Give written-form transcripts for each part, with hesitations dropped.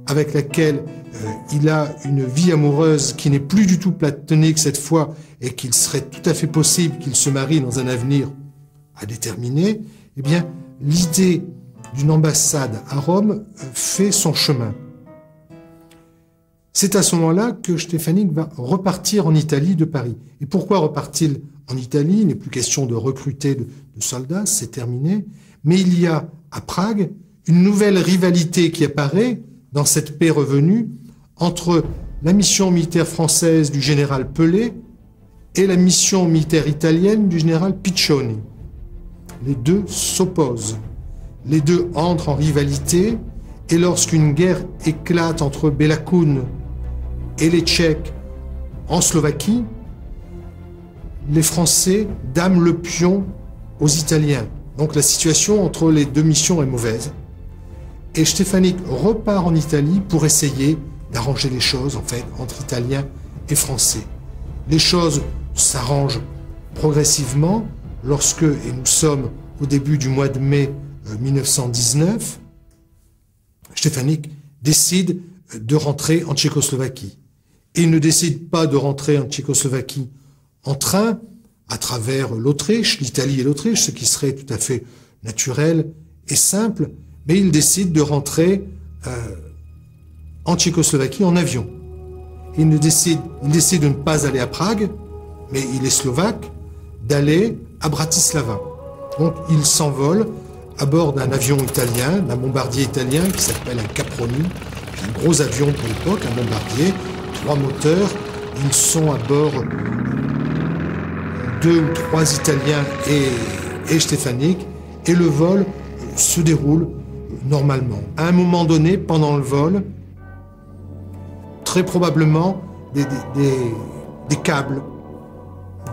avec laquelle il a une vie amoureuse qui n'est plus du tout platonique cette fois et qu'il serait tout à fait possible qu'il se marie dans un avenir à déterminer, eh bien, l'idée d'une ambassade à Rome fait son chemin. C'est à ce moment-là que Stefanik va repartir en Italie de Paris. Et pourquoi repart-il en Italie? Il n'est plus question de recruter de soldats, c'est terminé. Mais il y a à Prague une nouvelle rivalité qui apparaît dans cette paix revenue entre la mission militaire française du général Pelé et la mission militaire italienne du général Piccioni. Les deux s'opposent. Les deux entrent en rivalité et lorsqu'une guerre éclate entre Béla Kun et les Tchèques en Slovaquie, les Français dament le pion aux Italiens. Donc la situation entre les deux missions est mauvaise. Et Stefanik repart en Italie pour essayer d'arranger les choses, en fait, entre Italiens et Français. Les choses s'arrangent progressivement lorsque, et nous sommes au début du mois de mai 1919, Stefanik décide de rentrer en Tchécoslovaquie. Et il ne décide pas de rentrer en Tchécoslovaquie en train, à travers l'Autriche, l'Italie et l'Autriche, ce qui serait tout à fait naturel et simple, mais il décide de rentrer en Tchécoslovaquie en avion. Il décide de ne pas aller à Prague, mais il est slovaque, d'aller à Bratislava. Donc il s'envole à bord d'un avion italien, d'un bombardier italien qui s'appelle un Caproni, un gros avion pour l'époque, un bombardier, 3 moteurs. Ils sont à bord 2 ou 3 Italiens et Stefanik, et le vol se déroule normalement. À un moment donné, pendant le vol, très probablement des câbles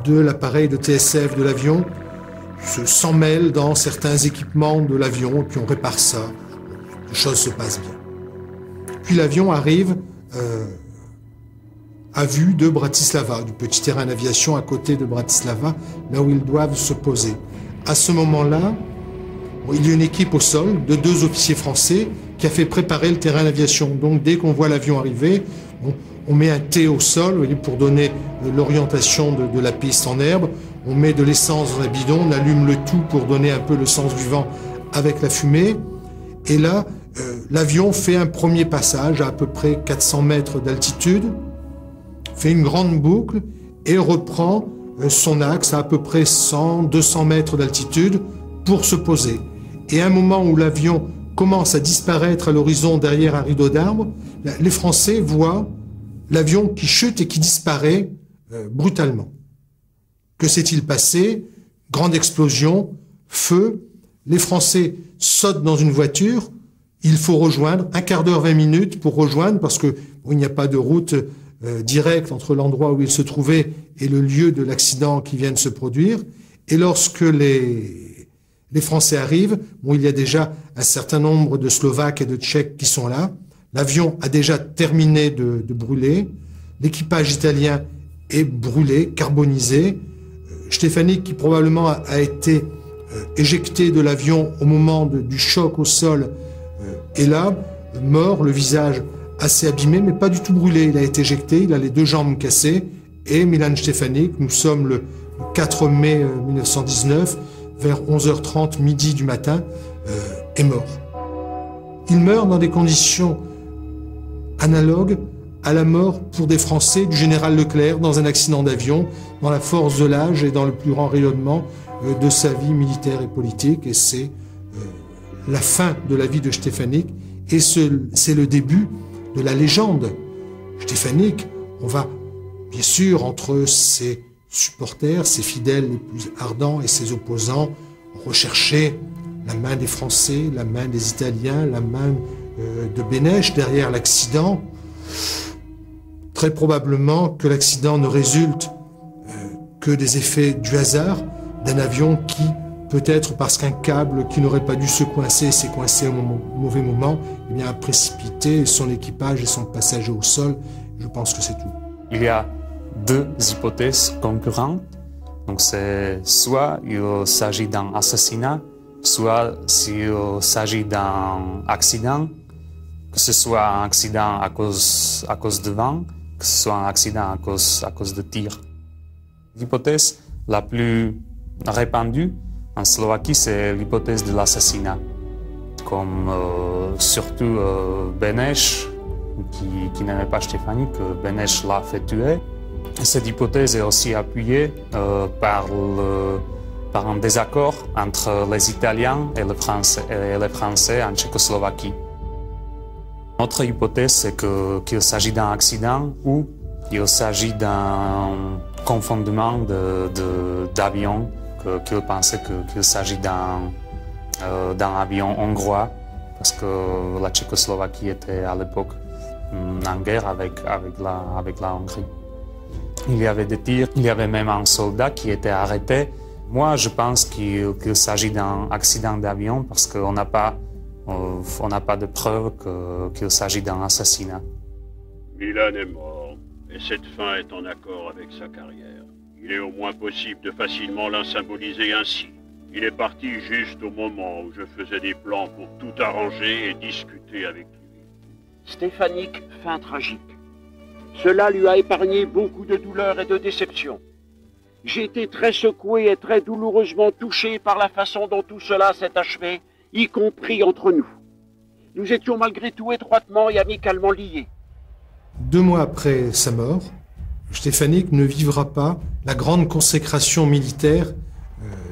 de l'appareil de TSF de l'avion s'en mêlent dans certains équipements de l'avion, et puis on répare ça. Les choses se passent bien. Puis l'avion arrive à vue de Bratislava, du petit terrain d'aviation à côté de Bratislava, là où ils doivent se poser. À ce moment-là, il y a une équipe au sol de 2 officiers français qui a fait préparer le terrain d'aviation. Donc dès qu'on voit l'avion arriver, on met un T au sol, vous voyez, pour donner l'orientation de la piste en herbe. On met de l'essence dans un bidon, on allume le tout pour donner un peu le sens du vent avec la fumée. Et là, l'avion fait un premier passage à peu près 400 mètres d'altitude, fait une grande boucle et reprend son axe à peu près 100-200 mètres d'altitude pour se poser. Et à un moment où l'avion commence à disparaître à l'horizon derrière un rideau d'arbres, les Français voient l'avion qui chute et qui disparaît brutalement. Que s'est-il passé? Grande explosion, feu. Les Français sautent dans une voiture. Il faut rejoindre, 1/4 d'heure, 20 minutes pour rejoindre, parce que il n'y a pas de route directe entre l'endroit où ils se trouvaient et le lieu de l'accident qui vient de se produire. Et lorsque les Français arrivent, il y a déjà un certain nombre de Slovaques et de Tchèques qui sont là. L'avion a déjà terminé de brûler. L'équipage italien est brûlé, carbonisé. Stefanik, qui probablement a été éjecté de l'avion au moment du choc au sol, est là, mort, le visage assez abîmé, mais pas du tout brûlé. Il a été éjecté, il a les 2 jambes cassées. Et Milan Stefanik, nous sommes le 4 mai 1919, vers 11h30, midi du matin, est mort. Il meurt dans des conditions analogues à la mort pour des Français du général Leclerc dans un accident d'avion, dans la force de l'âge et dans le plus grand rayonnement de sa vie militaire et politique. Et c'est la fin de la vie de Stefanik, et c'est le début de la légende. Stefanik, on va bien sûr, entre ses supporters, ses fidèles les plus ardents et ses opposants, rechercher la main des Français, la main des Italiens, la main de Bénèche derrière l'accident. Très probablement que l'accident ne résulte que des effets du hasard d'un avion qui, peut-être parce qu'un câble qui n'aurait pas dû se coincer s'est coincé au mauvais moment, eh bien, a précipité son équipage et son passager au sol. Je pense que c'est tout. Il y a 2 hypothèses concurrentes. Donc c'est soit il s'agit d'un assassinat, soit s'il s'agit d'un accident. que ce soit un accident à cause de vent, que ce soit un accident à cause de tir. L'hypothèse la plus répandue en Slovaquie, c'est l'hypothèse de l'assassinat. Comme surtout Beneš, qui n'aimait pas Štěpánik, que Beneš l'a fait tuer. Cette hypothèse est aussi appuyée par un désaccord entre les Italiens et les Français en Tchécoslovaquie. Notre hypothèse, c'est qu'il s'agit d'un accident ou il s'agit d'un confondement d'avions, qu'il pensait qu'il s'agit d'un avion hongrois, parce que la Tchécoslovaquie était à l'époque en guerre avec la Hongrie. Il y avait des tirs, il y avait même un soldat qui était arrêté. Moi, je pense qu'il s'agit d'un accident d'avion parce qu'on n'a pas de preuve qu'il s'agit d'un assassinat. Milan est mort, et cette fin est en accord avec sa carrière. Il est au moins possible de facilement la symboliser ainsi. Il est parti juste au moment où je faisais des plans pour tout arranger et discuter avec lui. Štěpánik, fin tragique. Cela lui a épargné beaucoup de douleurs et de déceptions. J'ai été très secoué et très douloureusement touché par la façon dont tout cela s'est achevé, y compris entre nous. Nous étions malgré tout étroitement et amicalement liés. 2 mois après sa mort, Štěpánik ne vivra pas la grande consécration militaire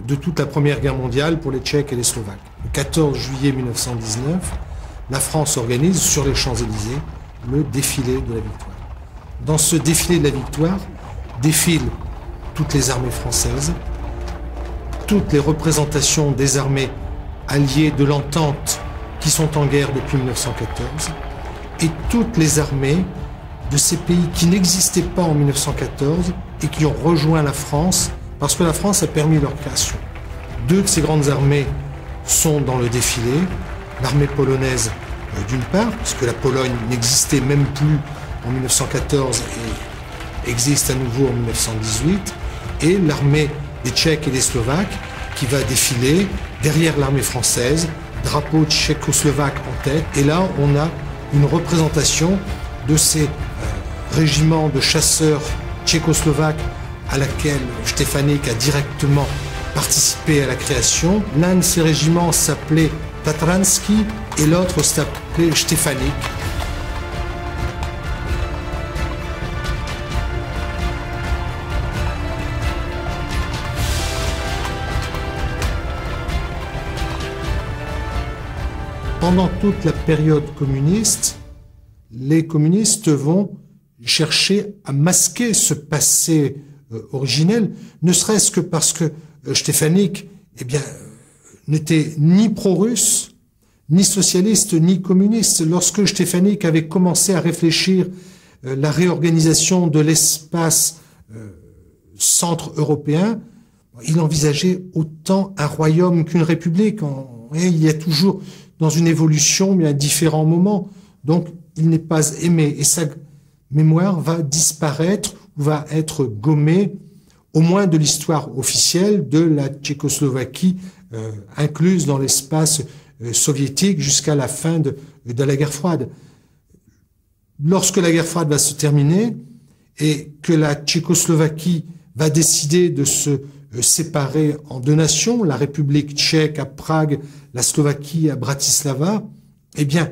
de toute la Première Guerre mondiale pour les Tchèques et les Slovaques. Le 14 juillet 1919, la France organise sur les Champs-Élysées le défilé de la victoire. Dans ce défilé de la victoire défilent toutes les armées françaises, toutes les représentations des armées alliées de l'entente qui sont en guerre depuis 1914 et toutes les armées de ces pays qui n'existaient pas en 1914 et qui ont rejoint la France parce que la France a permis leur création. 2 de ces grandes armées sont dans le défilé, l'armée polonaise d'une part, puisque la Pologne n'existait même plus en 1914 et existe à nouveau en 1918, et l'armée des Tchèques et des Slovaques qui va défiler derrière l'armée française, drapeau tchécoslovaque en tête, et là on a une représentation de ces régiments de chasseurs tchécoslovaques à laquelle Štěpánik a directement participé à la création. L'un de ces régiments s'appelait Tatranský et l'autre s'appelait Štěpánik. Pendant toute la période communiste, les communistes vont chercher à masquer ce passé originel, ne serait-ce que parce que Štěpánik, n'était ni pro-russe, ni socialiste, ni communiste. Lorsque Štěpánik avait commencé à réfléchir la réorganisation de l'espace centre-européen, il envisageait autant un royaume qu'une république. Il y a toujours dans une évolution, mais à différents moments. Donc, il n'est pas aimé. Et sa mémoire va disparaître, ou va être gommée, au moins de l'histoire officielle de la Tchécoslovaquie, incluse dans l'espace soviétique jusqu'à la fin de la guerre froide. Lorsque la guerre froide va se terminer et que la Tchécoslovaquie va décider de se séparer en 2 nations, la République tchèque à Prague, la Slovaquie à Bratislava, eh bien,